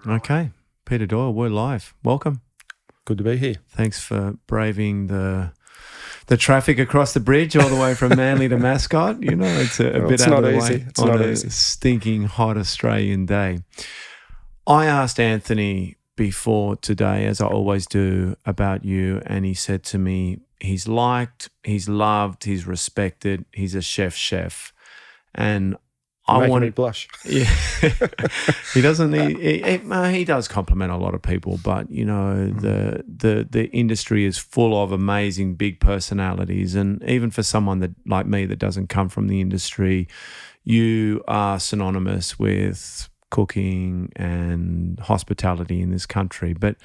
Okay, Peter Doyle, we're live. Welcome. Good to be here. Thanks for braving the traffic across the bridge all the way from Manly to Mascot. You know, it's a bit it's out not of the easy. way It's on not a easy. stinking hot Australian day. I asked Anthony before today, as I always do, about you, and he said to me, he's liked, he's loved, he's respected, he's a chef. And I Making want me blush. Yeah, he doesn't. He does compliment a lot of people, but you know the industry is full of amazing big personalities, and even for someone that like me that doesn't come from the industry, you are synonymous with cooking and hospitality in this country. But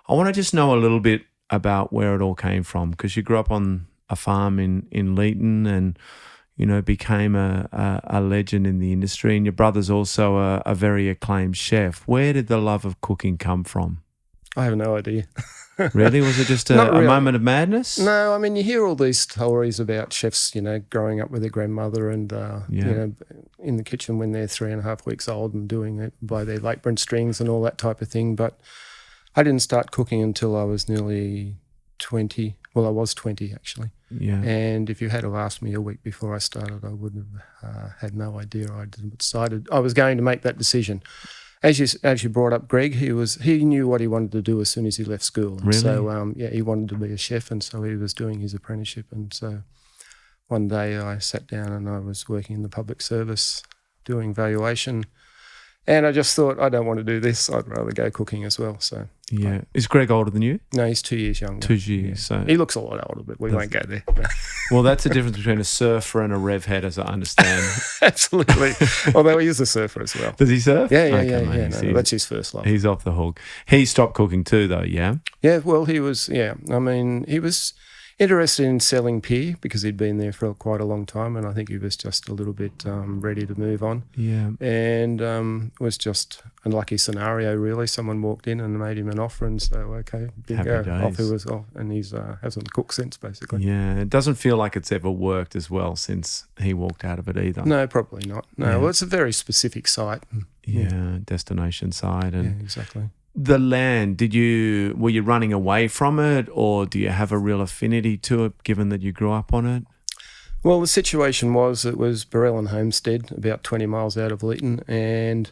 I want to just know a little bit about where it all came from, because you grew up on a farm in Leeton and, you know, became a legend in the industry, and your brother's also a very acclaimed chef. Where did the love of cooking come from? I have no idea. Really? Was it just a moment of madness? No, I mean, you hear all these stories about chefs, you know, growing up with their grandmother and, you know, in the kitchen when they're 3.5 weeks old and doing it by their Lakeburn strings and all that type of thing. But I didn't start cooking until I was nearly 20. Well, I was 20 actually. Yeah. And if you had have asked me a week before I started, I would have had no idea. I decided I was going to make that decision. As you brought up Greg, he knew what he wanted to do as soon as he left school. And really? So he wanted to be a chef, and so he was doing his apprenticeship. And so one day I sat down and I was working in the public service doing valuation. And I just thought, I don't want to do this. I'd rather go cooking as well. So yeah. Is Greg older than you? no, he's 2 years younger. 2 years. Yeah. So he looks a lot older, but we won't go there. well, that's the difference between a surfer and a rev head, as I understand. Absolutely. Although he is a surfer as well. Does he surf? Yeah. Mate, That's his first love. He's off the hook. He stopped cooking too, though. Yeah. Yeah. Well, he was. Yeah. I mean, he was interested in selling pier because he'd been there for quite a long time, and I think he was just a little bit ready to move on. Yeah. And it was just a lucky scenario, really. Someone walked in and made him an offer, and so okay, bingo, off he was off, and he's hasn't cooked since, basically. Yeah, it doesn't feel like it's ever worked as well since he walked out of it either. No, probably not. No, Yeah. well, it's a very specific site. Yeah, destination side. And Yeah, exactly. the land, were you running away from it, or do you have a real affinity to it given that you grew up on it? Well, the situation was it was Merivale Homestead, about 20 miles out of Leeton, and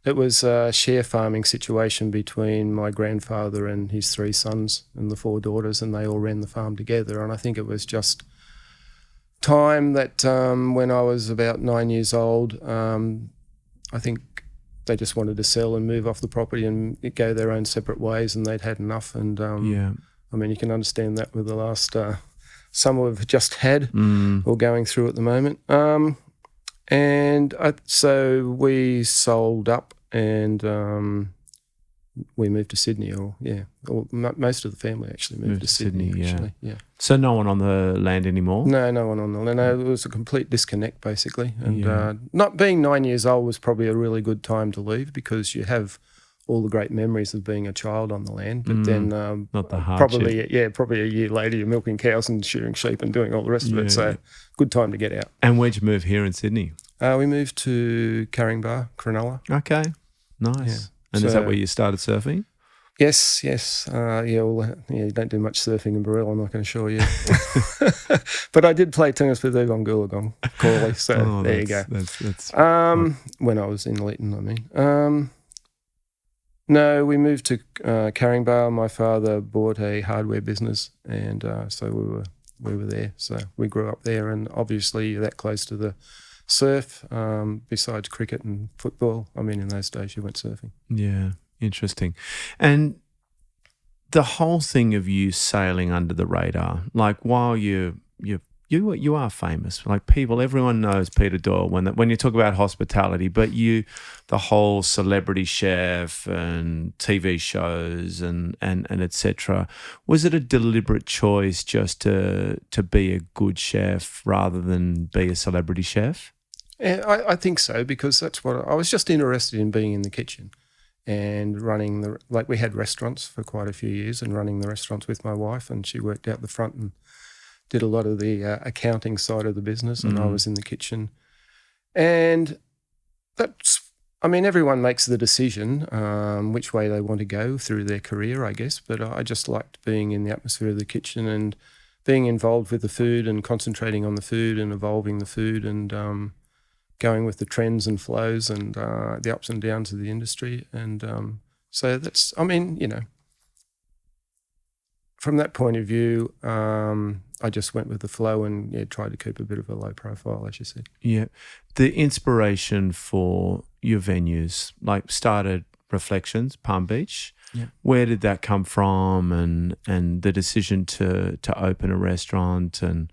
it was a share farming situation between my grandfather and his 3 sons and the 4 daughters, and they all ran the farm together. And I think it was just time that when I was about 9 years old, I think they just wanted to sell and move off the property and go their own separate ways, and they'd had enough. And Yeah. I mean, you can understand that with the last summer we've just had or going through at the moment. So we sold up and we moved to Sydney. Most of the family actually moved to Sydney. Actually, yeah. So no one on the land anymore? No one on the land. No, it was a complete disconnect, basically. And Yeah. not being 9 years old was probably a really good time to leave because you have all the great memories of being a child on the land. But then Not the hardship. probably a year later you're milking cows and shearing sheep and doing all the rest of it. So good time to get out. And where'd you move here in Sydney? We moved to Caringbah, Cronulla. Okay, nice. Yeah. And is that where you started surfing? Yes. You don't do much surfing in Barrel, I can assure you. But I did play tennis with Yvonne Goolagong, Corley, so there you go. That's when I was in Leeton, I mean. No, we moved to Caringbah. My father bought a hardware business, and so we were there. So we grew up there, and obviously that close to the surf, besides cricket and football. I mean, in those days you went surfing. Yeah, interesting. And the whole thing of you sailing under the radar, like while you are famous, like everyone knows Peter Doyle when you talk about hospitality, but the whole celebrity chef and TV shows and etc. Was it a deliberate choice just to be a good chef rather than be a celebrity chef? Yeah, I think so, because that's what I was just interested in, being in the kitchen and running we had restaurants for quite a few years and running the restaurants with my wife, and she worked out the front and did a lot of the accounting side of the business, and I was in the kitchen. And I mean, everyone makes the decision which way they want to go through their career, I guess. But I just liked being in the atmosphere of the kitchen and being involved with the food and concentrating on the food and evolving the food and going with the trends and flows and the ups and downs of the industry. And so that's, I mean, you know, from that point of view, I just went with the flow and tried to keep a bit of a low profile, as you said. Yeah. The inspiration for your venues, like started Reflections, Palm Beach. Yeah. Where did that come from, and the decision to open a restaurant and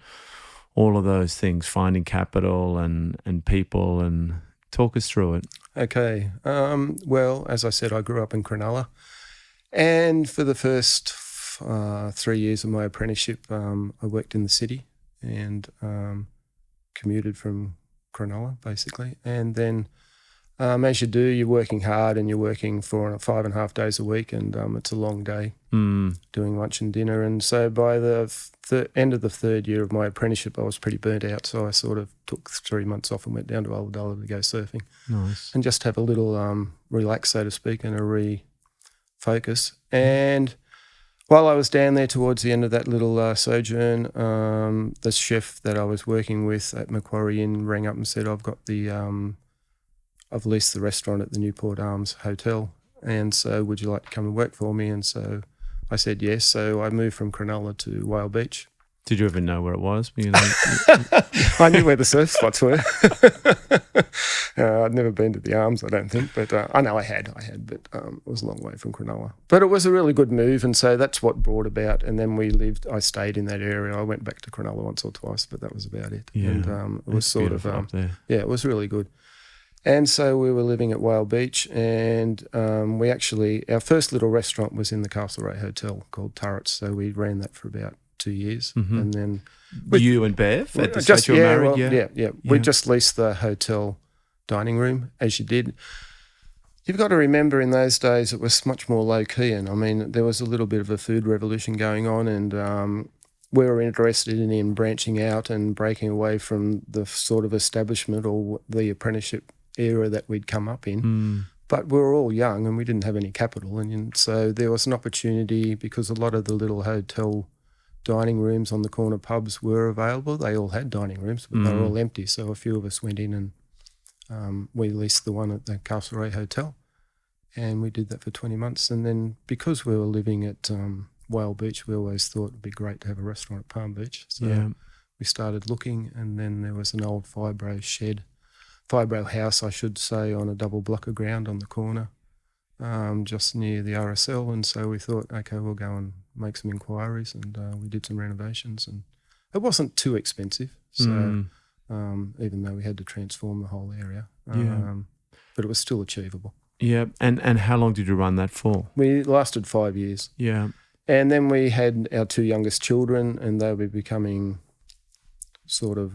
all of those things, finding capital and people, and talk us through it. Okay. Well, as I said, I grew up in Cronulla, and for the first 3 years of my apprenticeship, I worked in the city and commuted from Cronulla, basically. And then, as you do, you're working hard and you're working for 5.5 days a week, and it's a long day doing lunch and dinner. And so by the end of the third year of my apprenticeship, I was pretty burnt out. So I sort of took 3 months off and went down to Ulladulla to go surfing. Nice. And just have a little relax, so to speak, and a refocus. And while I was down there towards the end of that little sojourn, the chef that I was working with at Macquarie Inn rang up and said, I've leased the restaurant at the Newport Arms Hotel, and so would you like to come and work for me? And so I said yes. So I moved from Cronulla to Whale Beach. Did you even know where it was? I knew where the surf spots were. I'd never been to the Arms, I don't think, but I know I had, but it was a long way from Cronulla. But it was a really good move, and so that's what brought about. And then I stayed in that area. I went back to Cronulla once or twice, but that was about it. Yeah, and it was sort of, up there. Yeah, it was really good. And so we were living at Whale Beach, and our first little restaurant was in the Castlereagh Hotel called Turrets. So we ran that for about 2 years. Mm-hmm. And then you and Bev at the stage you were married? Well, yeah. We just leased the hotel dining room, as you did. You've got to remember, in those days it was much more low-key, and I mean there was a little bit of a food revolution going on, and we were interested in branching out and breaking away from the sort of establishment or the apprenticeship era that we'd come up in. But we were all young and we didn't have any capital, and so there was an opportunity because a lot of the little hotel dining rooms on the corner pubs were available. They all had dining rooms, but they were all empty. So a few of us went in and we leased the one at the Castlereagh Hotel, and we did that for 20 months. And then because we were living at Whale Beach, we always thought it'd be great to have a restaurant at Palm Beach. So we started looking, and then there was an old fibro house, I should say, on a double block of ground on the corner, just near the RSL. And so we thought, okay, we'll go and make some inquiries, and we did some renovations, and it wasn't too expensive. So even though we had to transform the whole area, but it was still achievable. Yeah. And how long did you run that for? We lasted 5 years. Yeah. And then we had our 2 youngest children, and they were becoming sort of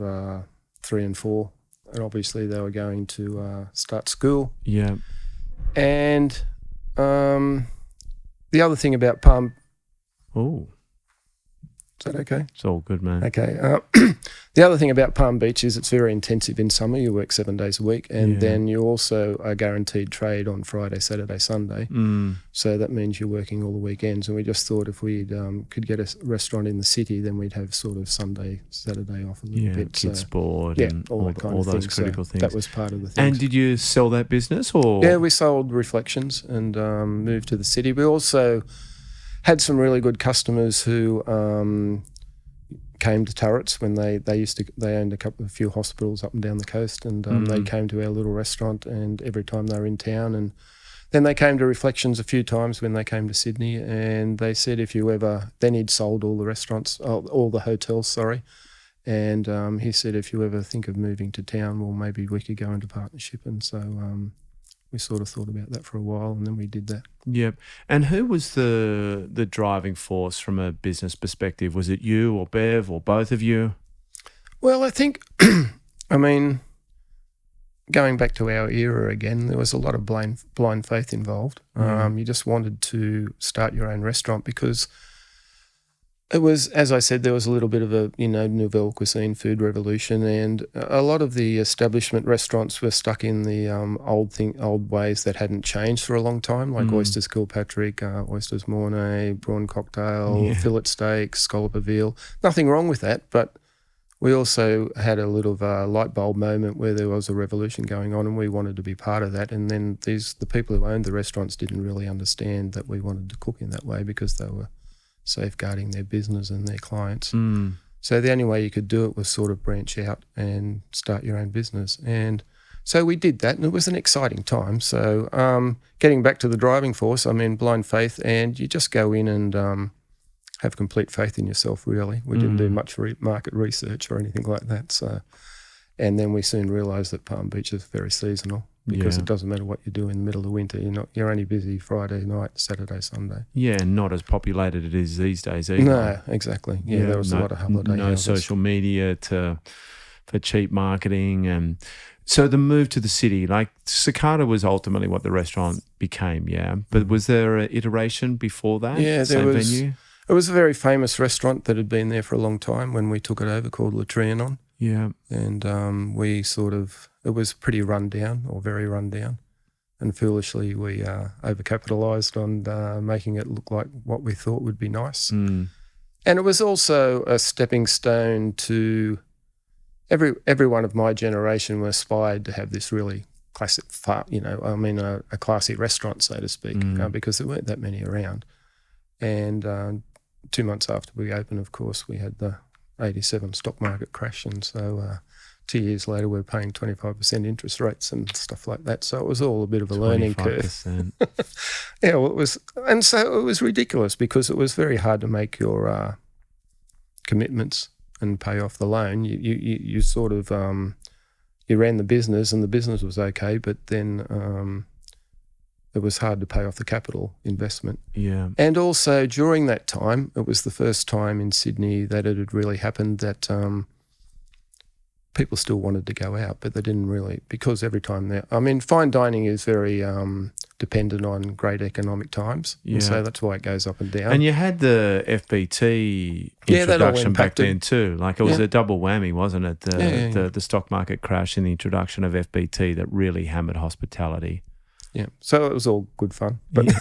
3 and 4. And obviously they were going to start school. Yeah. And the other thing about Palm... Oh. Is that okay? It's all good, man. Okay. The other thing about Palm Beach is it's very intensive in summer. You work 7 days a week, and then you also are guaranteed trade on Friday, Saturday, Sunday. So that means you're working all the weekends. And we just thought if we could get a restaurant in the city, then we'd have sort of Sunday, Saturday off a little bit. Kids sport and all those critical things. That was part of the thing. And did you sell that business or? Yeah, we sold Reflections and moved to the city. We also had some really good customers who came to Turrets when they owned a few hospitals up and down the coast, and they came to our little restaurant, and every time they were in town, and then they came to Reflections a few times when they came to Sydney, and they said then he'd sold all the hotels, sorry, and he said if you ever think of moving to town, well maybe we could go into partnership, and so we sort of thought about that for a while, and then we did that. Yep. And who was the driving force from a business perspective? Was it you or Bev or both of you? Well, I think, I mean, going back to our era again, there was a lot of blind faith involved. You just wanted to start your own restaurant because It was, as I said, there was a little bit of a, nouvelle cuisine food revolution, and a lot of the establishment restaurants were stuck in the old ways that hadn't changed for a long time, like oysters Kilpatrick, oysters Mornay, prawn cocktail, fillet steak, scallop of veal. Nothing wrong with that, but we also had a little light bulb moment where there was a revolution going on, and we wanted to be part of that. And then the people who owned the restaurants didn't really understand that we wanted to cook in that way because they were safeguarding their business and their clients. So the only way you could do it was sort of branch out and start your own business. And so we did that, and it was an exciting time. So getting back to the driving force, blind faith, and you just go in and have complete faith in yourself, really. We didn't do much market research or anything like that. So, and then we soon realised that Palm Beach is very seasonal, because it doesn't matter what you do in the middle of winter. You're only busy Friday night, Saturday, Sunday. Yeah, not as populated it is these days either. No, exactly. Yeah, there was a lot of holiday houses. Social media for cheap marketing. And so the move to the city, like Cicada was ultimately what the restaurant became, yeah. But was there an iteration before that? Yeah, there was. Venue? It was a very famous restaurant that had been there for a long time when we took it over, called Trianon. Yeah. And it was pretty run down, or very run down. And foolishly, we overcapitalised on making it look like what we thought would be nice. And it was also a stepping stone to everyone of my generation were aspired to have this really classic, a classy restaurant, so to speak, because there weren't that many around. And 2 months after we opened, of course, we had the 87 stock market crash, and so 2 years later we're paying 25% interest rates and stuff like that. So it was all a bit of a learning curve. Yeah, well, it was, and so it was ridiculous because it was very hard to make your commitments and pay off the loan. You sort of you ran the business, and the business was okay, but then it was hard to pay off the capital investment. Yeah. And also during that time, it was the first time in Sydney that it had really happened that people still wanted to go out, but they didn't really, because every time fine dining is very dependent on great economic times. Yeah. And so that's why it goes up and down. And you had the FBT introduction back then too. Like it was a double whammy, wasn't it? The stock market crash and the introduction of FBT that really hammered hospitality. Yeah, so it was all good fun. But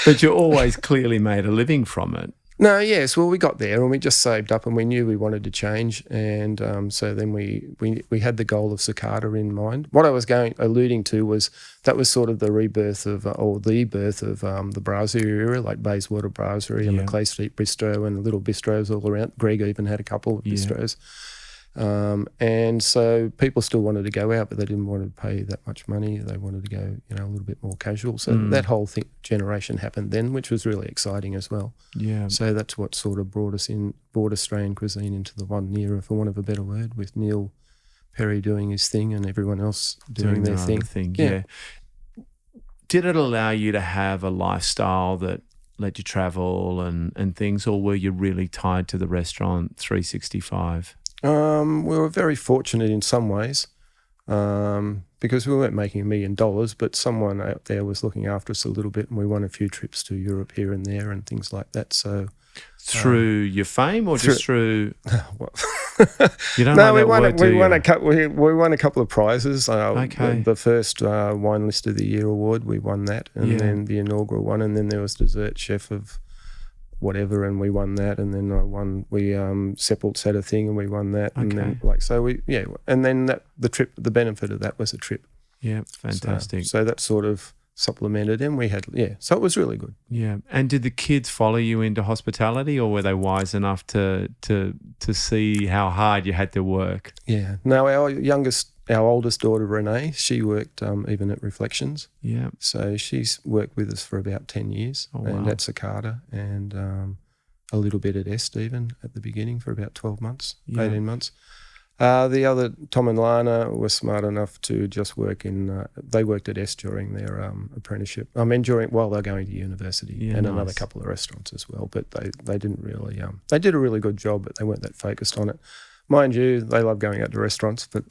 but you always clearly made a living from it. No, yes. Well, we got there and we just saved up, and we knew we wanted to change. And so then we had the goal of Cicada in mind. What I was alluding to was that was sort of the rebirth of, or the birth of the brasserie era, like Bayswater Brasserie and Macleay Street Bistro and little bistros all around. Greg even had a couple of bistros. And so people still wanted to go out, but they didn't want to pay that much money. They wanted to go, a little bit more casual. So that whole generation happened then, which was really exciting as well. Yeah. So that's what sort of brought Australian cuisine into the one era, for want of a better word, with Neil Perry doing his thing and everyone else doing their thing. Yeah. Did it allow you to have a lifestyle that let you travel and things, or were you really tied to the restaurant 365? We were very fortunate in some ways because we weren't making $1 million, but someone out there was looking after us a little bit, and we won a few trips to Europe here and there and things like that. So through your fame, or just through? You don't no, like we won a couple of prizes. The first Wine List of the Year award, we won that, and then the inaugural one, and then there was Dessert Chef of whatever, and we won that, and then Seppelt's had a thing and we won that, and then and then the benefit of that was a trip. Yeah, fantastic. So that sort of supplemented, and we had so it was really good. Yeah. And did the kids follow you into hospitality, or were they wise enough to see how hard you had to work? Yeah. No, our oldest daughter, Renee, she worked even at Reflections. Yeah. So she's worked with us for about 10 years, and at Cicada, and a little bit at Est even at the beginning for about 12 months, 18 months. The other, Tom and Lana, were smart enough to just work they worked at Est during their apprenticeship. While they were going to university, and another couple of restaurants as well. But they didn't really, they did a really good job, but they weren't that focused on it. Mind you, they love going out to restaurants, but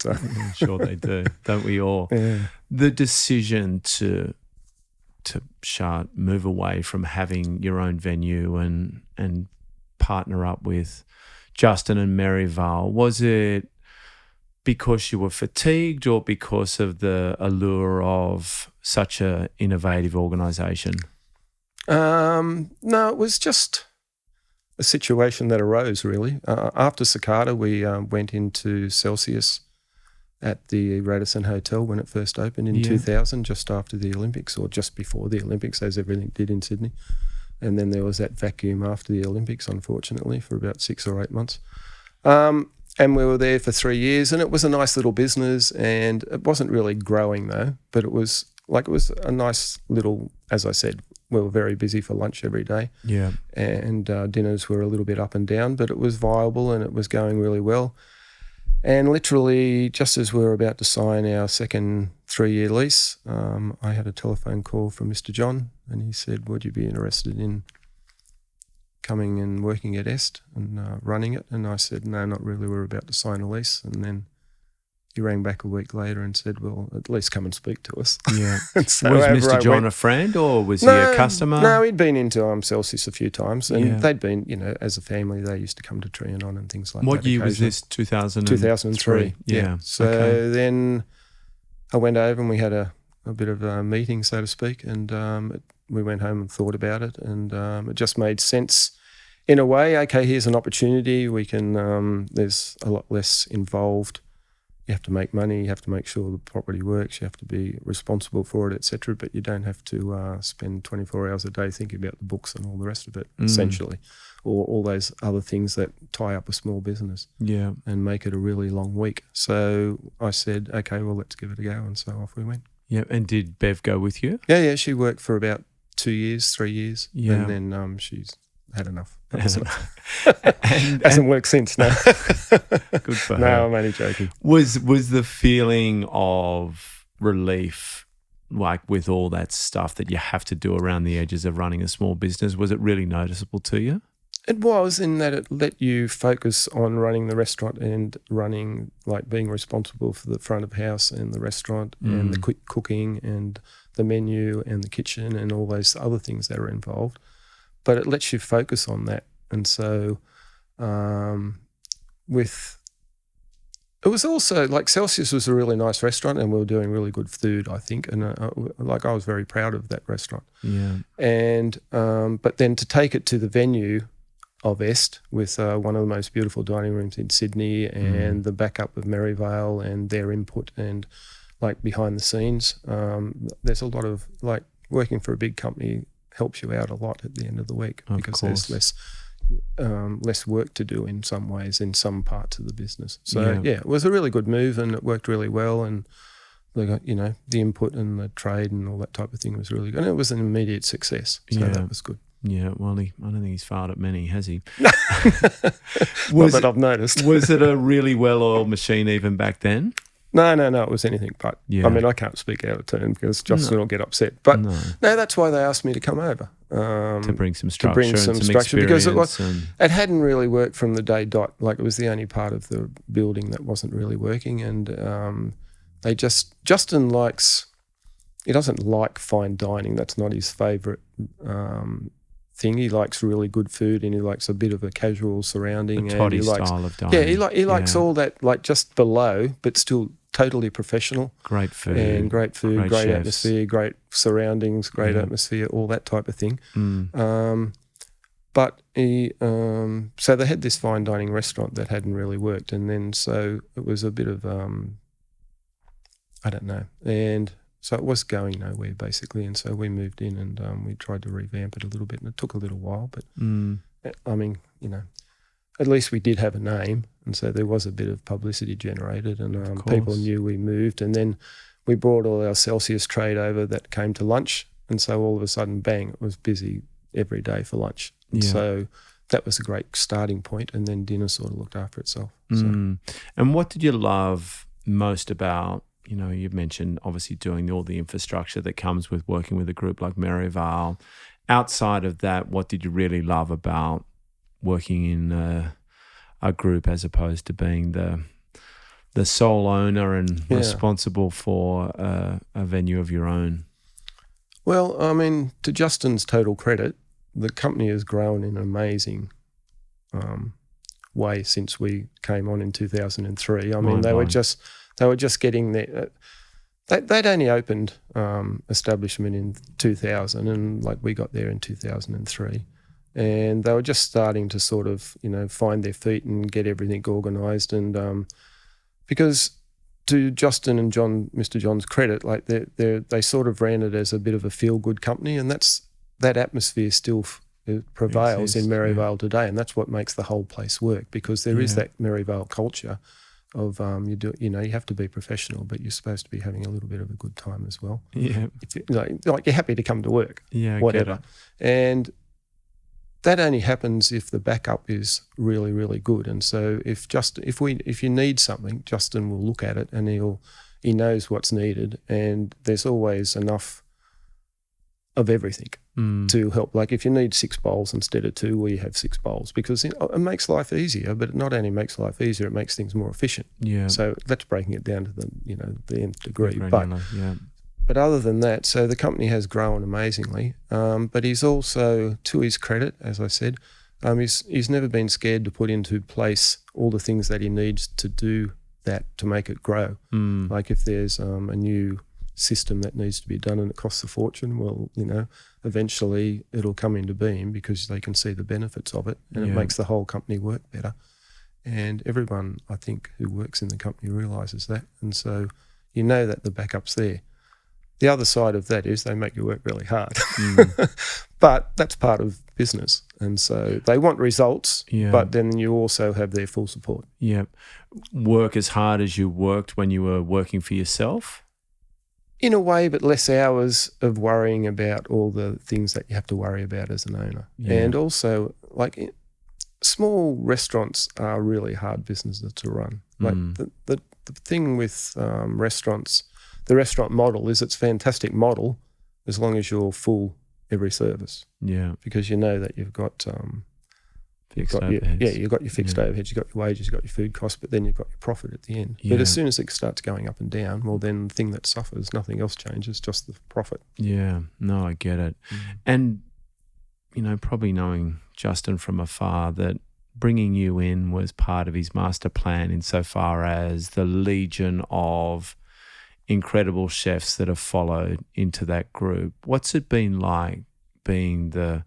sure they do, don't we all? Yeah. The decision to move away from having your own venue and partner up with Justin and Merivale? Was it because you were fatigued or because of the allure of such a innovative organisation? No, it was just a situation that arose, really. After Cicada, we went into Celsius at the Radisson Hotel when it first opened in 2000, just after the Olympics, or just before the Olympics, as everything did in Sydney. And then there was that vacuum after the Olympics, unfortunately, for about 6 or 8 months. And we were there for 3 years, and it was a nice little business, and it wasn't really growing though, but it was a nice little, as I said, we were very busy for lunch every day. Yeah. And dinners were a little bit up and down, but it was viable and it was going really well. And literally, just as we were about to sign our second 3-year lease, I had a telephone call from Mr. John, and he said, would you be interested in coming and working at Est and running it? And I said, no, not really. We're about to sign a lease. And then he rang back a week later and said, well, at least come and speak to us. Yeah. So was Mr. John a friend or was he a customer? No, he'd been into Celsius a few times, and they'd been, as a family, they used to come to Trianon and things like that. What year was this? 2003. Yeah. So then I went over and we had a bit of a meeting, so to speak, and we went home and thought about it, and it just made sense in a way. Okay, here's an opportunity. We can, there's a lot less involved. You have to make money, you have to make sure the property works, you have to be responsible for it, etc. But you don't have to spend 24 hours a day thinking about the books and all the rest of it, essentially, or all those other things that tie up a small business and make it a really long week. So I said, okay, well, let's give it a go. And so off we went. Yeah. And did Bev go with you? Yeah. She worked for about 2 years, 3 years. Yeah. And then she's had enough. Hasn't worked since, no. Good for her. No, I'm only joking. Was the feeling of relief, like with all that stuff that you have to do around the edges of running a small business, was it really noticeable to you? It was, in that it let you focus on running the restaurant and running, like being responsible for the front of house and the restaurant and the quick cooking and the menu and the kitchen and all those other things that are involved. But it lets you focus on that. And so it was also, like, Celsius was a really nice restaurant and we were doing really good food, I think. And I was very proud of that restaurant. Yeah. And but then to take it to the venue of Est with one of the most beautiful dining rooms in Sydney and the backup of Merivale and their input and, like, behind the scenes, there's a lot of, like, working for a big company helps you out a lot at the end of the week, because there's less work to do in some ways in some parts of the business. So it was a really good move and it worked really well, and the input and the trade and all that type of thing was really good, and it was an immediate success. So that was good. Yeah, well, I don't think he's fired at many, has he? Not that I've noticed. Was it a really well-oiled machine even back then? No, it was anything but. I mean, I can't speak out of turn because Justin will get upset. But no, that's why they asked me to come over. To bring some structure and some experience. Because it hadn't really worked from the day dot. Like, it was the only part of the building that wasn't really working. And Justin he doesn't like fine dining. That's not his favourite thing. He likes really good food and he likes a bit of a casual surrounding. A toddy style of dining. Yeah, he likes all that, like, just below, but still totally professional. Great food. And great food, great atmosphere, great surroundings, great atmosphere, all that type of thing. But he, so they had this fine dining restaurant that hadn't really worked, and then so it was a bit of, I don't know, and so it was going nowhere basically, and so we moved in and we tried to revamp it a little bit, and it took a little while, but I mean, at least we did have a name, and so there was a bit of publicity generated, and people knew we moved, and then we brought all our Celsius trade over that came to lunch, and so all of a sudden, bang, it was busy every day for lunch. And so that was a great starting point, and then dinner sort of looked after itself. So. And what did you love most about, you mentioned obviously doing all the infrastructure that comes with working with a group like Merivale. Outside of that, what did you really love about working in a group as opposed to being the sole owner and responsible for a venue of your own? Well, I mean, to Justin's total credit, the company has grown in an amazing way since we came on in 2003. I mean, they were just getting there. They'd only opened establishment in 2000, and like we got there in 2003, and they were just starting to sort of find their feet and get everything organised. And because to Justin and Mr. John's credit, like they sort of ran it as a bit of a feel good company, and that atmosphere still prevails in Merivale today, and that's what makes the whole place work, because there is that Merivale culture of you have to be professional, but you're supposed to be having a little bit of a good time as well. Yeah, like you're happy to come to work. Yeah, whatever. And that only happens if the backup is really, really good. And so if you need something, Justin will look at it and he knows what's needed, and there's always enough of everything to help. Like if you need 6 bowls instead of 2, well, you have 6 bowls, because it makes life easier, but it not only makes life easier, it makes things more efficient. Yeah. So that's breaking it down to the nth degree. But other than that, so the company has grown amazingly. But he's also, to his credit, as I said, he's never been scared to put into place all the things that he needs to do that to make it grow. Like if there's a new system that needs to be done and it costs a fortune, well, eventually it'll come into being because they can see the benefits of it, and it makes the whole company work better. And everyone, I think, who works in the company realises that, and so that the backup's there. The other side of that is they make you work really hard. But that's part of business. And so they want results, but then you also have their full support. Yeah. Work as hard as you worked when you were working for yourself? In a way, but less hours of worrying about all the things that you have to worry about as an owner. Yeah. And also, like, small restaurants are really hard businesses to run. Like the thing with restaurants, the restaurant model is it's a fantastic model as long as you're full every service. Yeah. Because that you've got you've got your fixed overheads, you've got your wages, you've got your food costs, but then you've got your profit at the end. Yeah. But as soon as it starts going up and down, well, then the thing that suffers, nothing else changes, just the profit. Yeah. No, I get it. And, probably knowing Justin from afar, that bringing you in was part of his master plan insofar as the legion of incredible chefs that have followed into that group. What's it been like being the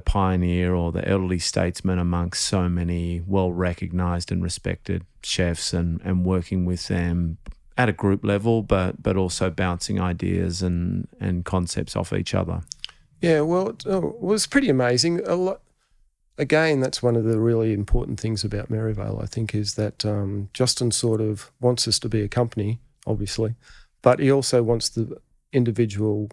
pioneer or the elderly statesman amongst so many well-recognised and respected chefs, and working with them at a group level, but also bouncing ideas and concepts off each other? Yeah, well, it was pretty amazing. Again, that's one of the really important things about Merivale, I think, is that Justin sort of wants us to be a company, obviously, but he also wants the individual,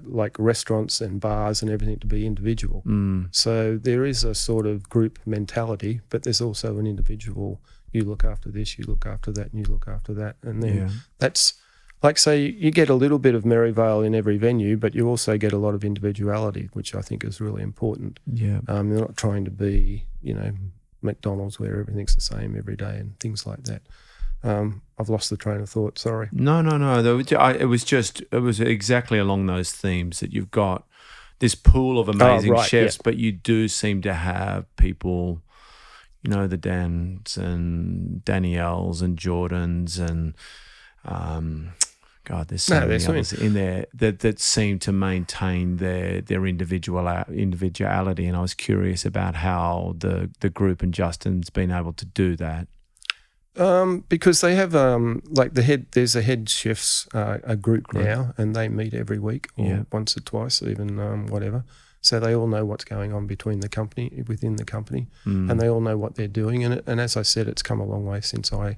like restaurants and bars and everything, to be individual. So there is a sort of group mentality, but there's also an individual, you look after this, you look after that, and you look after that. And then that's, like, say, you get a little bit of Merivale in every venue, but you also get a lot of individuality, which I think is really important. Yeah. They're not trying to be, McDonald's where everything's the same every day and things like that. I've lost the train of thought, sorry. No. It was exactly along those themes, that you've got this pool of amazing chefs, but you do seem to have people, the Dans and Danielles and Jordans and there's so many others in there that seem to maintain their individuality, and I was curious about how the group and Justin's been able to do that. Because they have there's a head chefs a group now, and they meet every week or once or twice, even whatever. So they all know what's going on within the company, and they all know what they're doing. And as I said, it's come a long way since I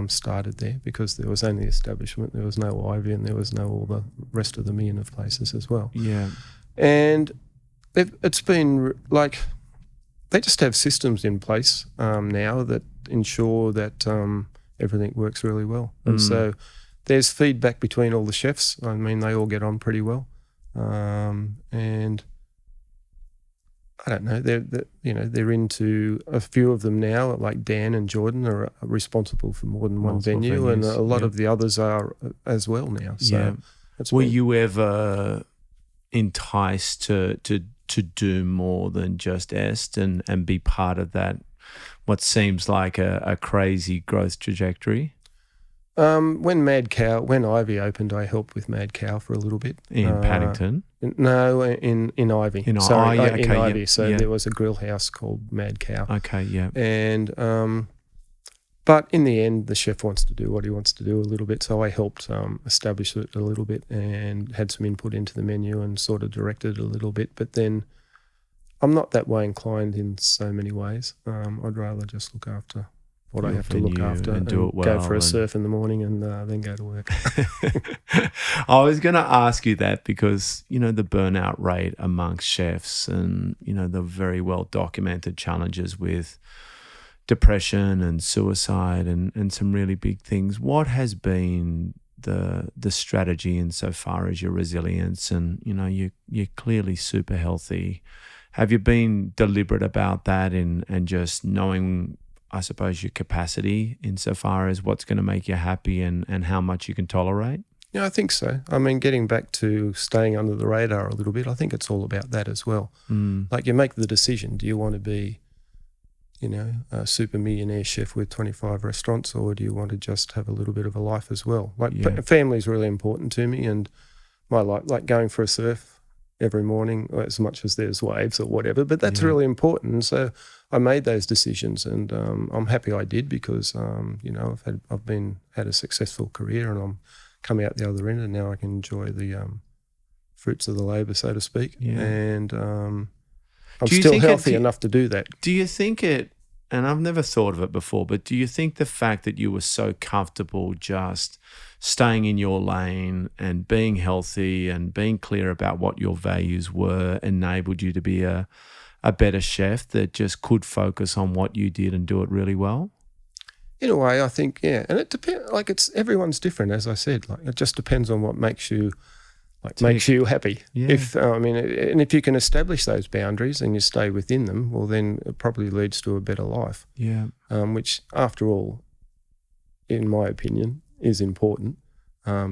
started there, because there was only establishment, there was no Ivy, and there was no all the rest of the million of places as well. Yeah, and it's been like they just have systems in place now that ensure that everything works really well. And so there's feedback between all the chefs. I mean, they all get on pretty well, and I don't know. They're into a few of them now. Like Dan and Jordan are responsible for more than one venue, venues. And a lot of the others are as well now. So, were you ever enticed to to do more than just est and be part of that, what seems like a crazy growth trajectory? When Ivy opened, I helped with Mad Cow for a little bit. In Paddington? No, in Ivy. In Ivy. So there was a grill house called Mad Cow. Okay, yeah. And but in the end, the chef wants to do what he wants to do a little bit. So I helped establish it a little bit and had some input into the menu and sort of directed it a little bit. But then I'm not that way inclined in so many ways. I'd rather just look after what I have to look after and do it well, go for a surf in the morning and then go to work. I was going to ask you that because, the burnout rate amongst chefs and, the very well documented challenges with depression and suicide and some really big things. What has been the strategy insofar as your resilience? And, you're clearly super healthy. Have you been deliberate about that and just knowing, I suppose, your capacity insofar as what's going to make you happy and how much you can tolerate? Yeah, I think so. I mean, getting back to staying under the radar a little bit, I think it's all about that as well. Like you make the decision, do you want to be, a super millionaire chef with 25 restaurants, or do you want to just have a little bit of a life as well? Family is really important to me, and my life, like going for a surf every morning, as much as there's waves or whatever, but that's really important. So I made those decisions, and I'm happy I did because I've had a successful career, and I'm come out the other end, and now I can enjoy the fruits of the labour, so to speak. Yeah. And I'm still healthy enough to do that. Do you think it? And I've never thought of it before, but do you think the fact that you were so comfortable just staying in your lane and being healthy and being clear about what your values were enabled you to be a better chef that just could focus on what you did and do it really well? In a way, I think, yeah. And it depends, everyone's different, as I said. It just depends on what makes you happy. Yeah. If you can establish those boundaries and you stay within them, well, then it probably leads to a better life. Yeah. Which, after all, in my opinion, is important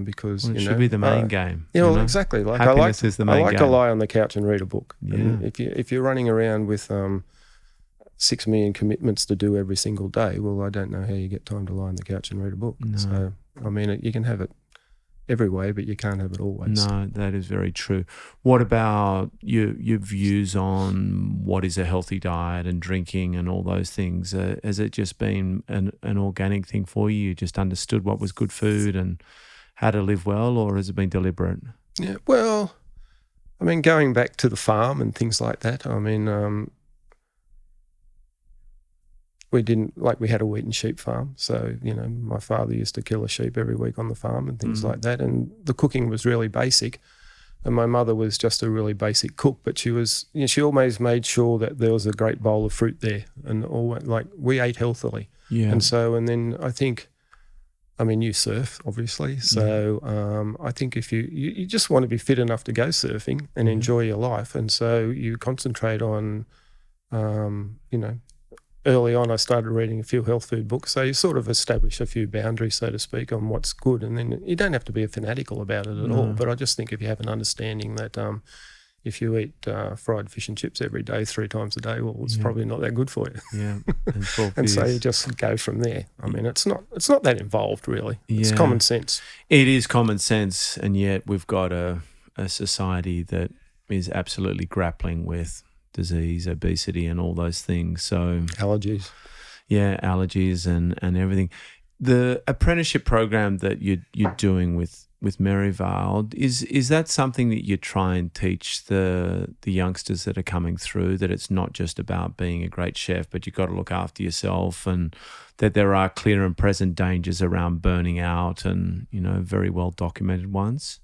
because it should be the main game. Exactly. Happiness is the main game. I like to lie on the couch and read a book. Yeah. And if you're running around with 6 million commitments to do every single day, well, I don't know how you get time to lie on the couch and read a book. No. So, you can have it every way, but you can't have it always. No, that is very true. What about your views on what is a healthy diet and drinking and all those things? Has it just been an organic thing for you? You just understood what was good food and how to live well, or has it been deliberate? Yeah, well, going back to the farm and things like that, we had a wheat and sheep farm. So, my father used to kill a sheep every week on the farm and things like that. And the cooking was really basic. And my mother was just a really basic cook, but she was, she always made sure that there was a great bowl of fruit there. And we ate healthily. Yeah. And then I think, you surf, obviously. So I think if you just want to be fit enough to go surfing and enjoy your life. And so you concentrate on, early on, I started reading a few health food books. So you sort of establish a few boundaries, so to speak, on what's good. And then you don't have to be fanatical about it at all. But I just think if you have an understanding that if you eat fried fish and chips every day, 3 times a day, well, it's probably not that good for you. Yeah. And so you just go from there. It's not that involved, really. It's common sense. It is common sense, and yet we've got a society that is absolutely grappling with disease, obesity, and all those things. So allergies. Yeah, allergies and everything. The apprenticeship program that you're doing with Merivale, is that something that you try and teach the youngsters that are coming through, that it's not just about being a great chef, but you've got to look after yourself, and that there are clear and present dangers around burning out and, very well documented ones?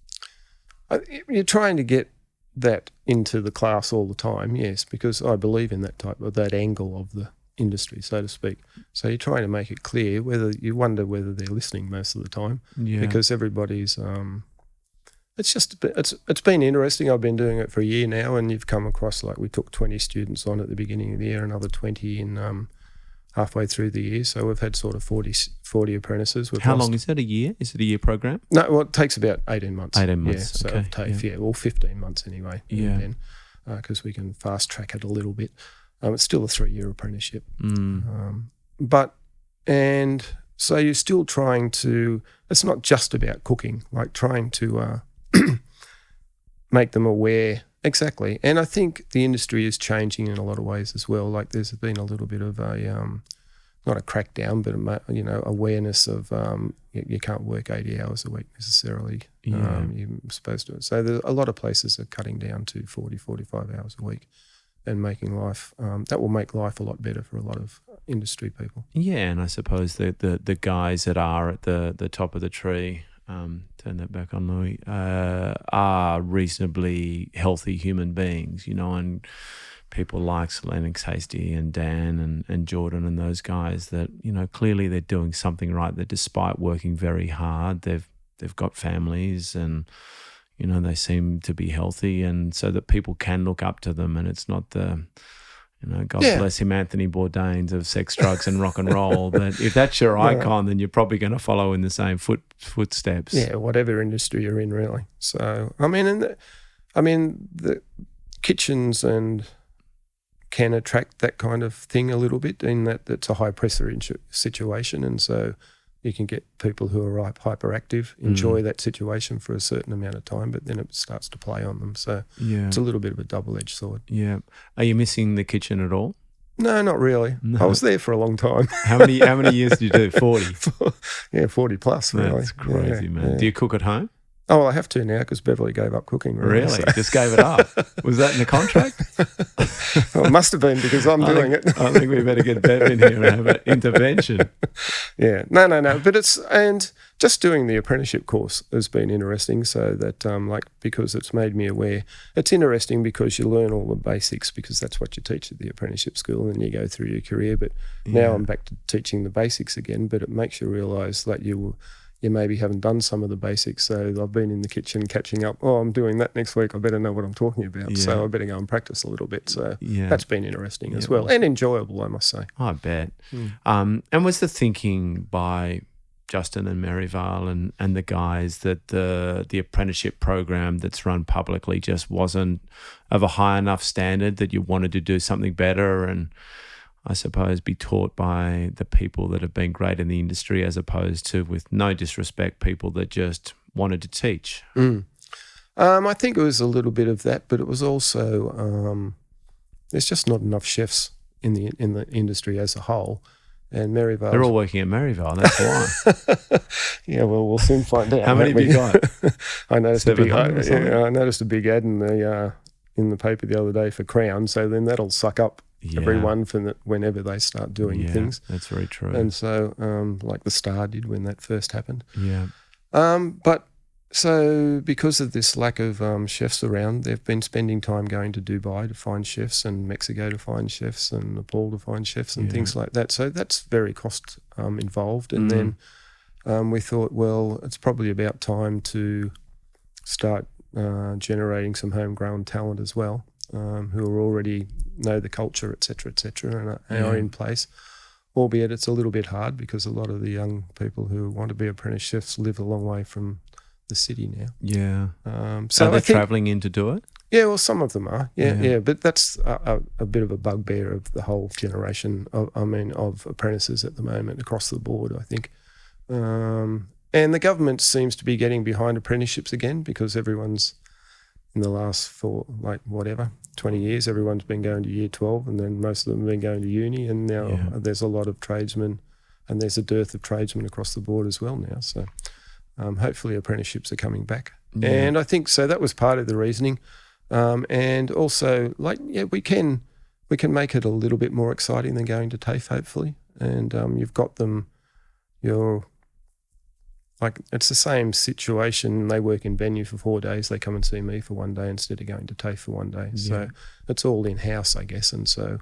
You're trying to get that into the class all the time, yes, because I believe in that angle of the industry, so to speak. So you're trying to make it clear, you wonder whether they're listening most of the time, because everybody's it's been interesting. I've been doing it for a year now, and you've come across, we took 20 students on at the beginning of the year, another 20 in halfway through the year. So we've had sort of 40 apprentices. How long is it? A year? Is it a year program? No, well, it takes about 18 months. 18 months. Yeah, so okay. TAFE, 15 months anyway. Yeah. because we can fast track it a little bit. It's still a 3-year apprenticeship. So you're still trying to, it's not just about cooking, like trying to make them aware. Exactly. And I think the industry is changing in a lot of ways as well. Like there's been a little bit of a, not a crackdown, but, awareness of you can't work 80 hours a week necessarily. Yeah. You're supposed to. So there's a lot of places are cutting down to 40, 45 hours a week and making life, that will make life a lot better for a lot of industry people. Yeah, and I suppose the guys that are at the top of the tree, turn that back on, Louis, are reasonably healthy human beings, and people like Lennox Hasty and Dan and Jordan and those guys that, clearly they're doing something right, that despite working very hard, they've got families and, they seem to be healthy, and so that people can look up to them, and it's not the, God bless him, Anthony Bourdain's of sex, drugs and rock and roll. But if that's your icon, then you're probably going to follow in the same footsteps. Yeah, whatever industry you're in, really. So, the kitchens and can attract that kind of thing a little bit, in that it's a high pressure situation, and so you can get people who are hyperactive, enjoy that situation for a certain amount of time, but then it starts to play on them. So it's a little bit of a double-edged sword. Yeah. Are you missing the kitchen at all? No, not really. No. I was there for a long time. How many years did you do? 40? 40 plus, really. That's crazy, man. Yeah. Do you cook at home? Oh, well, I have to now because Beverly gave up cooking. Really? So. Just gave it up? Was that in the contract? Well, it must have been because I'm doing it. I think we better get Bev in here and have an intervention. Yeah. No. But and just doing the apprenticeship course has been interesting, so that, because it's made me aware. It's interesting because you learn all the basics, because that's what you teach at the apprenticeship school, and you go through your career. But now I'm back to teaching the basics again, but it makes you realise that you maybe haven't done some of the basics. So I've been in the kitchen catching up. Oh, I'm doing that next week. I better know what I'm talking about. Yeah. So I better go and practice a little bit. So that's been interesting as well, and enjoyable, I must say. I bet. And was the thinking by Justin and Merivale and the guys that the apprenticeship program that's run publicly just wasn't of a high enough standard, that you wanted to do something better and, I suppose, be taught by the people that have been great in the industry, as opposed to, with no disrespect, people that just wanted to teach? I think it was a little bit of that, but it was also there's just not enough chefs in the industry as a whole. And Merivale, they're all working at Merivale. That's why. Yeah, well, we'll soon find out. How many have you got? I noticed a big. I noticed a big ad in the paper the other day for Crown. So then that'll suck up everyone from whenever they start doing things. That's very true. And so, like the Star did when that first happened. Yeah. But so because of this lack of chefs around, they've been spending time going to Dubai to find chefs, and Mexico to find chefs, and Nepal to find chefs, and things like that. So that's very cost involved. And then we thought, well, it's probably about time to start generating some homegrown talent as well, who are already know the culture, et cetera, and are in place. Albeit it's a little bit hard because a lot of the young people who want to be apprentice chefs live a long way from the city now. Yeah. So are they travelling in to do it? Yeah, well, some of them are. Yeah. But that's a bit of a bugbear of the whole generation of apprentices at the moment across the board, I think. And the government seems to be getting behind apprenticeships again, because everyone's in the last 20 years, everyone's been going to year 12, and then most of them have been going to uni, and now there's a lot of tradesmen, and there's a dearth of tradesmen across the board as well now. So hopefully apprenticeships are coming back. Yeah. And I think so that was part of the reasoning. And also, we can make it a little bit more exciting than going to TAFE, hopefully. And you've got them, it's the same situation. They work in venue for 4 days. They come and see me for 1 day instead of going to TAFE for 1 day. So it's all in-house, I guess. And so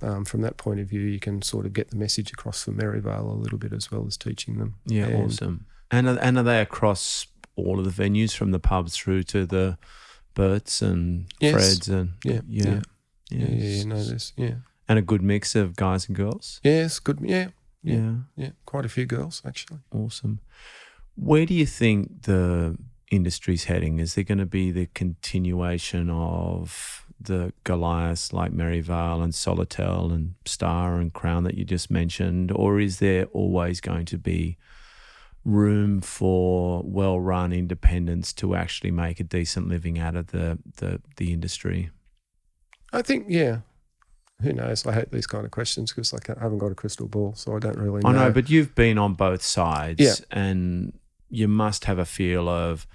from that point of view, you can sort of get the message across for Merivale a little bit, as well as teaching them. Yeah, awesome. And are they across all of the venues, from the pubs through to the Berts and Freds? And and a good mix of guys and girls? Yes, good. Yeah, quite a few girls, actually. Awesome. Where do you think the industry's heading? Is there going to be the continuation of the Goliaths like Merivale and Solitel and Star and Crown that you just mentioned, or is there always going to be room for well-run independents to actually make a decent living out of the industry? I think, yeah. Who knows? I hate these kind of questions because I haven't got a crystal ball, so I don't really know. I know, but you've been on both sides, Yeah. and you must have a feel of,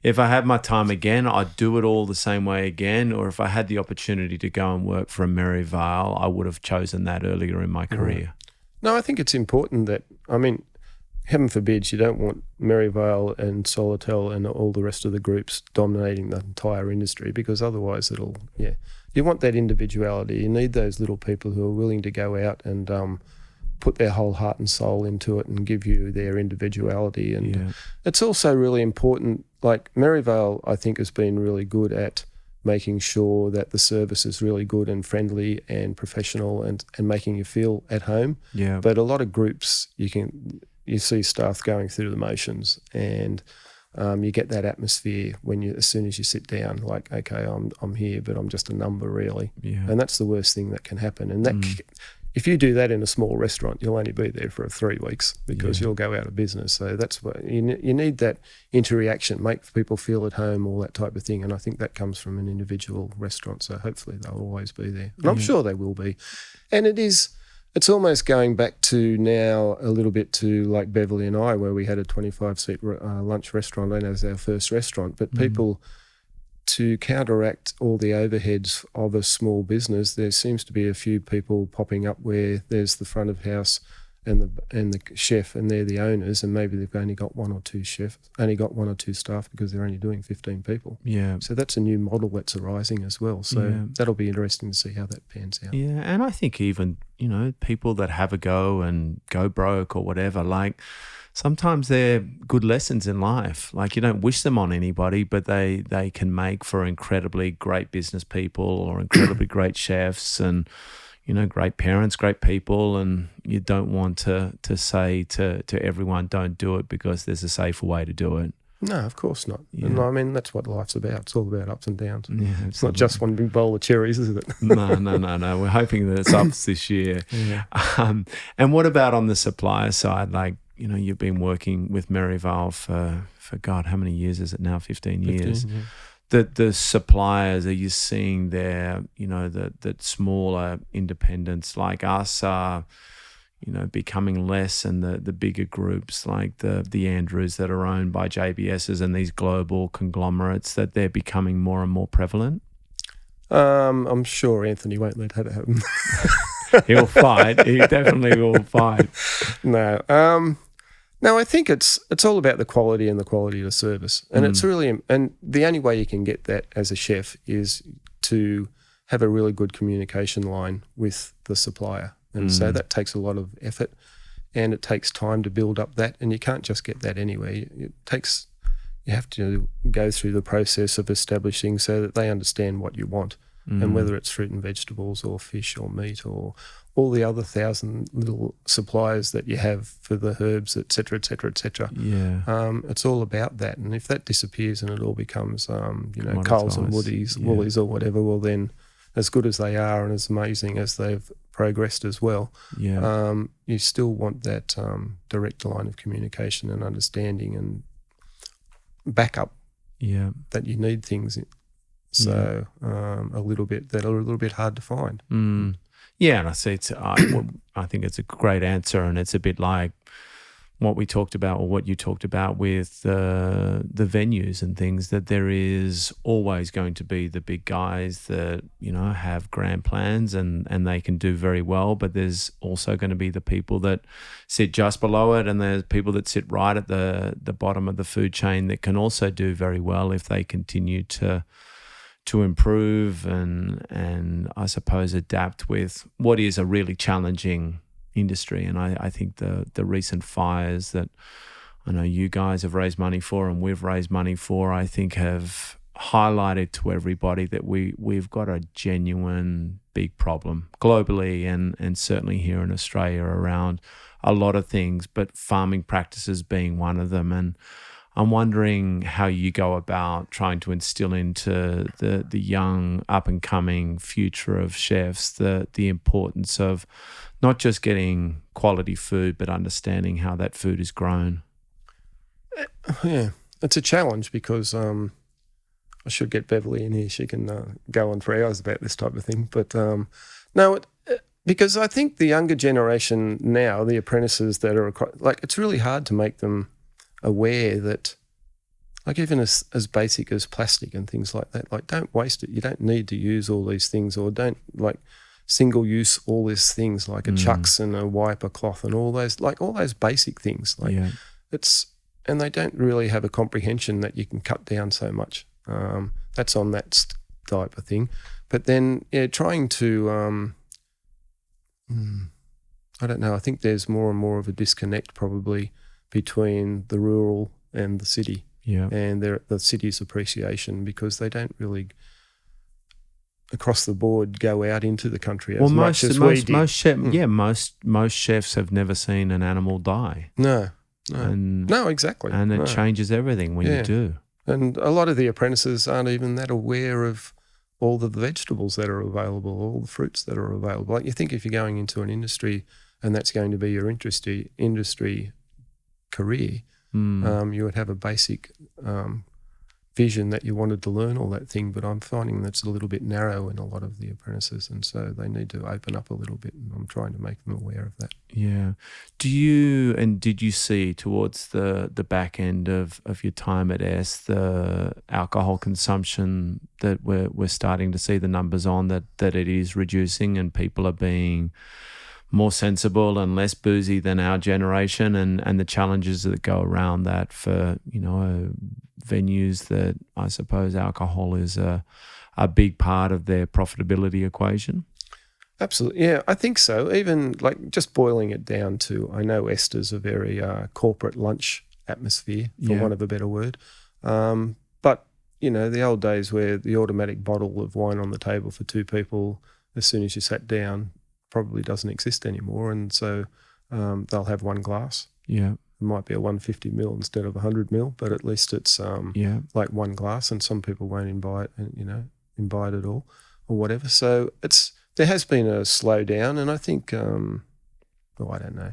if I had my time again, I'd do it all the same way again, or if I had the opportunity to go and work for a Merivale, I would have chosen that earlier in my career. No, I think it's important that, I mean, heaven forbid you don't want Merivale and Solitel and all the rest of the groups dominating the entire industry, because otherwise you want that individuality. You need those little people who are willing to go out and put their whole heart and soul into it and give you their individuality. And it's also really important, like Merivale, I think, has been really good at making sure that the service is really good and friendly and professional and making you feel at home. Yeah. But a lot of groups, you see staff going through the motions, and you get that atmosphere as soon as you sit down, like, okay, I'm here, but I'm just a number, really. Yeah. And that's the worst thing that can happen. And that if you do that in a small restaurant, you'll only be there for 3 weeks because you'll go out of business. So that's what you need, that interaction, make people feel at home, all that type of thing. And I think that comes from an individual restaurant. So hopefully they'll always be there. And I'm sure they will be. And it's almost going back to now a little bit to like Beverly and I, where we had a 25-seat lunch restaurant and as our first restaurant. But people, to counteract all the overheads of a small business, there seems to be a few people popping up where there's the front of house and the chef, and they're the owners, and maybe they've only got one or two staff because they're only doing 15 people. Yeah. So that's a new model that's arising as well. So that'll be interesting to see how that pans out. Yeah, and I think even, people that have a go and go broke or whatever, like, sometimes they're good lessons in life. Like, you don't wish them on anybody, but they can make for incredibly great business people or incredibly great chefs and, great parents, great people. And you don't want to say to everyone, don't do it because there's a safer way to do it. No, of course not. Yeah. And I mean, that's what life's about. It's all about ups and downs. Yeah, it's not just one big bowl of cherries, is it? No. We're hoping that it's ups this year. Yeah. And what about on the supplier side? Like, you've been working with Merivale for God, how many years is it now? 15 years. Yeah. The suppliers, are you seeing there, that smaller independents like us are, becoming less, and the bigger groups like the Andrews that are owned by JBSs and these global conglomerates, that they're becoming more and more prevalent? I'm sure Anthony won't let that happen. He'll fight. He definitely will fight. No, I think it's all about the quality and the quality of the service, and it's really, and the only way you can get that as a chef is to have a really good communication line with the supplier, and so that takes a lot of effort, and it takes time to build up that, and you can't just get that anyway. You have to go through the process of establishing so that they understand what you want. And whether it's fruit and vegetables or fish or meat or all the other 1,000 little suppliers that you have for the herbs, et cetera, et cetera, et cetera. Yeah. It's all about that. And if that disappears and it all becomes, Coles and Woolies or whatever, well then, as good as they are and as amazing as they've progressed as well, you still want that direct line of communication and understanding and backup that you need things in. So a little bit hard to find. Yeah, and I see I think it's a great answer, and it's a bit like what we talked about, or what you talked about with the venues and things, that there is always going to be the big guys that, have grand plans and they can do very well, but there's also going to be the people that sit just below it, and there's people that sit right at the bottom of the food chain that can also do very well if they continue to improve and I suppose adapt with what is a really challenging industry. And I think the recent fires that I know you guys have raised money for and we've raised money for, I think have highlighted to everybody that we've got a genuine big problem globally and certainly here in Australia around a lot of things, but farming practices being one of them. And I'm wondering how you go about trying to instill into the young up and coming future of chefs the importance of not just getting quality food, but understanding how that food is grown. Yeah, it's a challenge because I should get Beverly in here. She can go on for hours about this type of thing. But no, because I think the younger generation now, the apprentices that are like, it's really hard to make them aware that, like, even as basic as plastic and things like that, like, don't waste it. You don't need to use all these things, or don't, like, single use all these things like a chucks and a wipe, a cloth, and all those basic things. Like, and they don't really have a comprehension that you can cut down so much. That's on that type of thing. But then, trying to, I don't know, I think there's more and more of a disconnect probably between the rural and the city, and the city's appreciation, because they don't really, across the board, go out into the country as much as we did. Most chefs have never seen an animal die. No, exactly. And it changes everything when you do. And a lot of the apprentices aren't even that aware of all the vegetables that are available, all the fruits that are available. Like, you think if you're going into an industry and that's going to be your industry career, you would have a basic vision that you wanted to learn all that thing, but I'm finding that's a little bit narrow in a lot of the apprentices, and so they need to open up a little bit, and I'm trying to make them aware of that. Yeah. Did you see towards the back end of your time at S, the alcohol consumption that we're starting to see the numbers on, that it is reducing and people are being more sensible and less boozy than our generation, and the challenges that go around that for, venues that I suppose alcohol is a big part of their profitability equation? Absolutely. Yeah, I think so. Even like just boiling it down to, I know Esther's a very corporate lunch atmosphere, for want of a better word. But, the old days where the automatic bottle of wine on the table for two people, as soon as you sat down, probably doesn't exist anymore. And so they'll have one glass. Yeah. It might be a 150 ml instead of 100 ml, but at least it's like one glass, and some people won't imbibe it all or whatever. So there has been a slowdown, and I think, I don't know.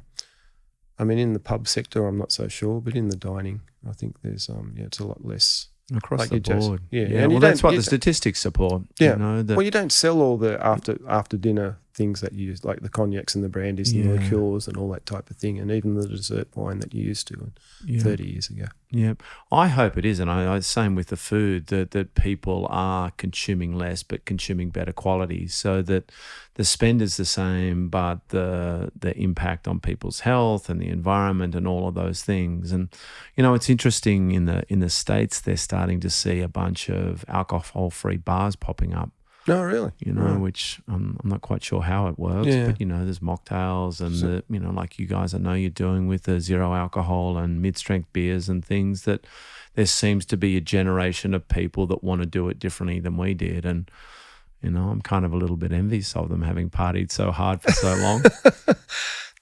I mean, in the pub sector, I'm not so sure, but in the dining, I think there's, it's a lot less. Across the board. And well, that's what the statistics support. Yeah. Well, you don't sell all the after dinner things that you use, like the cognacs and the brandies and the liqueurs and all that type of thing, and even the dessert wine that you used to 30 years ago. Yeah. I hope it is, and I same with the food, that people are consuming less but consuming better quality, so that the spend is the same, but the impact on people's health and the environment and all of those things. And it's interesting, in the States they're starting to see a bunch of alcohol-free bars popping up. No, really? Which I'm not quite sure how it works, but there's mocktails and like you guys I know you're doing with the zero alcohol and mid-strength beers and things, that there seems to be a generation of people that want to do it differently than we did. And I'm kind of a little bit envious of them, having partied so hard for so long.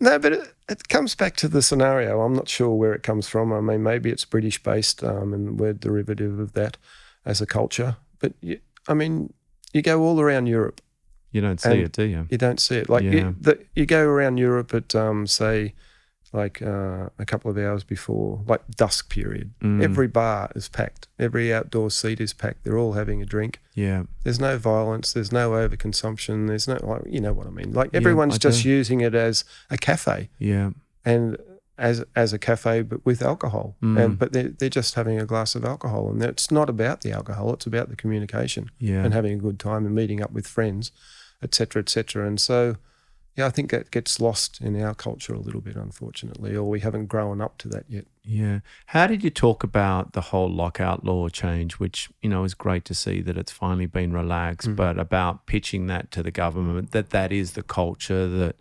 No, but it comes back to the scenario. I'm not sure where it comes from. I mean, maybe it's British-based, and we're derivative of that as a culture. But, you go all around Europe. You don't see it, do you? You don't see it. Like, you go around Europe at, say, like a couple of hours before, like dusk period. Every bar is packed. Every outdoor seat is packed. They're all having a drink. Yeah. There's no violence. There's no overconsumption. There's no, like, you know what I mean? Like, everyone's just using it as a cafe. Yeah. And as a cafe, but with alcohol. But they're just having a glass of alcohol, and it's not about the alcohol. It's about the communication and having a good time and meeting up with friends, et cetera, et cetera. And so, I think that gets lost in our culture a little bit, unfortunately, or we haven't grown up to that yet. Yeah. How did you talk about the whole lockout law change, which, is great to see that it's finally been relaxed, but about pitching that to the government, that is the culture that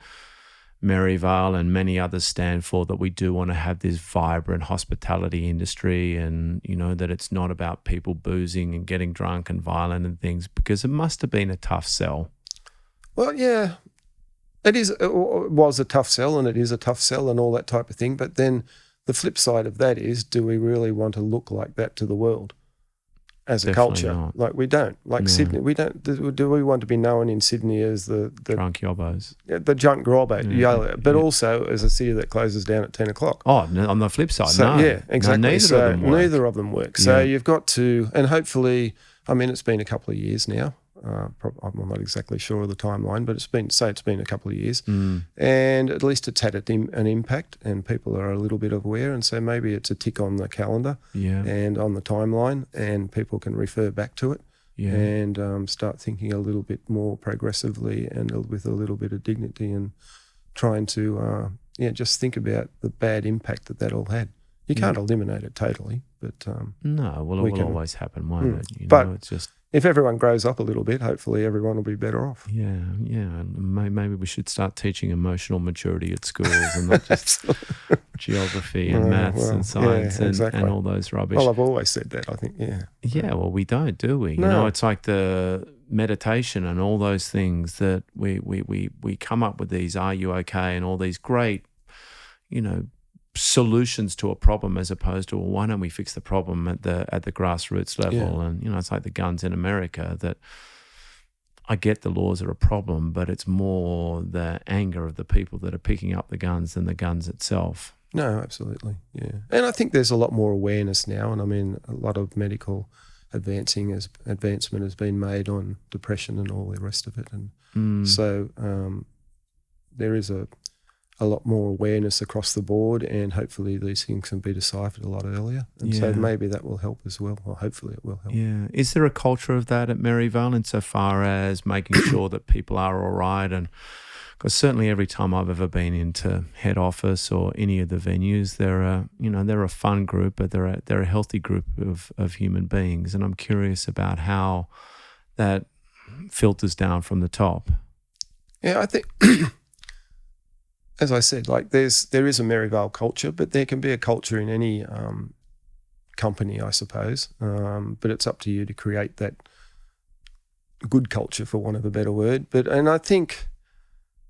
Merivale and many others stand for, that we do want to have this vibrant hospitality industry, and, that it's not about people boozing and getting drunk and violent and things, because it must have been a tough sell. Well, yeah. It was a tough sell, and it is a tough sell and all that type of thing. But then the flip side of that is, do we really want to look like that to the world as a Definitely culture? not. Like, we don't. Like Sydney, we don't. Do we want to be known in Sydney as the Drunk yobbos. the junk grobbo, but Yeah. also as a city that closes down at 10 o'clock? Oh, no, on the flip side, So, no. yeah, exactly. No, neither So of them work. neither of them work. So Yeah. you've got to, and hopefully, I mean, it's been a couple of years now. I'm not exactly sure of the timeline, but it's been a couple of years, and at least it's had an impact, and people are a little bit aware, and so maybe it's a tick on the calendar and on the timeline, and people can refer back to it and start thinking a little bit more progressively and with a little bit of dignity, and trying to just think about the bad impact that all had. You can't eliminate it totally, but no, well, it will always happen, won't it? You But know, it's just, if everyone grows up a little bit, hopefully everyone will be better off. yeah. And maybe we should start teaching emotional maturity at schools and not just geography and maths and science and all those rubbish. Well, I've always said that, I think, Yeah, well, we don't, do we? You know, it's like the meditation and all those things that we come up with these, are you okay? And all these great, you know, solutions to a problem, as opposed to, well, why don't we fix the problem at the grassroots level? And, you know, it's like the guns in America, that I get the laws are a problem, but it's more the anger of the people that are picking up the guns than the guns itself. No, absolutely, yeah. And I think there's a lot more awareness now, and I mean, a lot of medical advancement has been made on depression and all the rest of it, and so there is a lot more awareness across the board, and hopefully these things can be deciphered a lot earlier, and so maybe that will help as well, or hopefully it will help. Yeah. Is there a culture of that at Merivale, insofar as making sure that people are all right? And because certainly every time I've ever been into head office or any of the venues, they're a fun group, but they're a healthy group of human beings, and I'm curious about how that filters down from the top. Yeah, I think as I said, like there is a Merivale culture, but there can be a culture in any company, I suppose. But it's up to you to create that good culture, for want of a better word. And I think,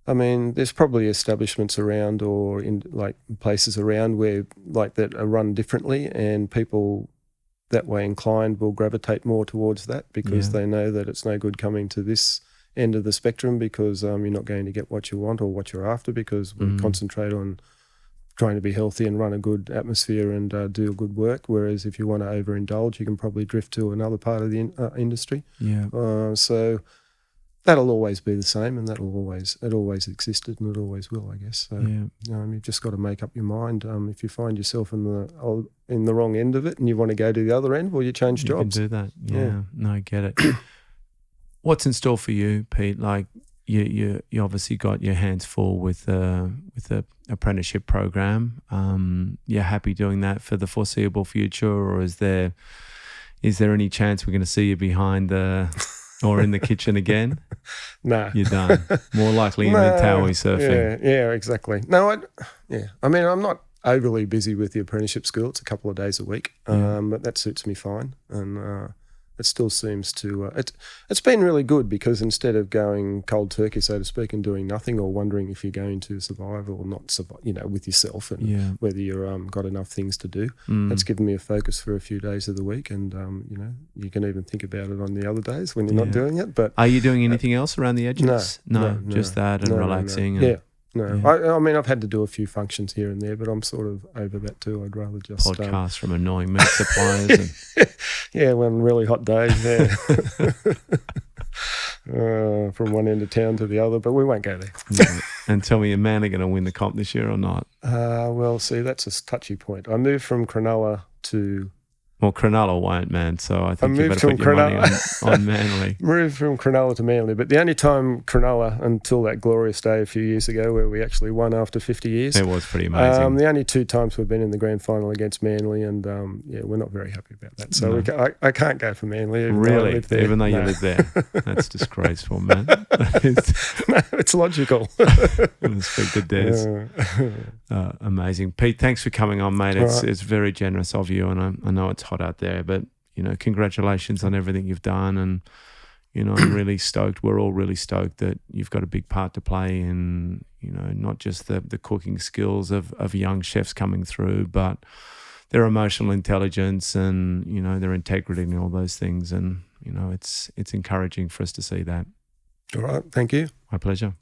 I mean, there's probably establishments around, or in like places around where like that are run differently, and people that way inclined will gravitate more towards that, because they know that it's no good coming to this end of the spectrum, because you're not going to get what you want or what you're after, because we concentrate on trying to be healthy and run a good atmosphere and do good work. Whereas if you want to overindulge, you can probably drift to another part of the industry. So that'll always be the same, and it always existed, and it always will, I guess. So you've just got to make up your mind. If you find yourself in the wrong end of it and you want to go to the other end, well, you change jobs. You can do that. No, I get it. What's in store for you, Pete? Like you obviously got your hands full with the apprenticeship program. You're happy doing that for the foreseeable future, or is there any chance we're going to see you behind or in the kitchen again? No, you're done. More likely in the Towie surfing. Yeah, exactly. No, I mean, I'm not overly busy with the apprenticeship school. It's a couple of days a week, but that suits me fine, and it still seems to it's been really good, because instead of going cold turkey, so to speak, and doing nothing, or wondering if you're going to survive or not survive, with yourself, and whether you're got enough things to do, it's given me a focus for a few days of the week, and you can even think about it on the other days when you're not doing it. But are you doing anything else around the edges? No, just that and relaxing. No. I mean, I've had to do a few functions here and there, but I'm sort of over that too. I'd rather just podcasts from annoying meat suppliers. And on really hot days, from one end of town to the other, but we won't go there. And tell me, your man are going to win the comp this year or not? Well, see, that's a touchy point. I moved from Cronulla to... Well, Cronulla won't, man, so I think you better put your money on Manly. Moved from Cronulla to Manly, but the only time Cronulla, until that glorious day a few years ago where we actually won after 50 years. It was pretty amazing. The only two times we've been in the grand final against Manly, and we're not very happy about that. So I can't go for Manly. Really? Even though you live there? That's disgraceful, man. No, it's logical. Let's speak to Des. Amazing. Pete, thanks for coming on, mate. It's very generous of you, and I know it's hot out there, but congratulations on everything you've done, and I'm really stoked. We're all really stoked that you've got a big part to play in you know, not just the cooking skills of young chefs coming through, but their emotional intelligence and, you know, their integrity and all those things. And, you know, it's encouraging for us to see that. All right. Thank you. My pleasure.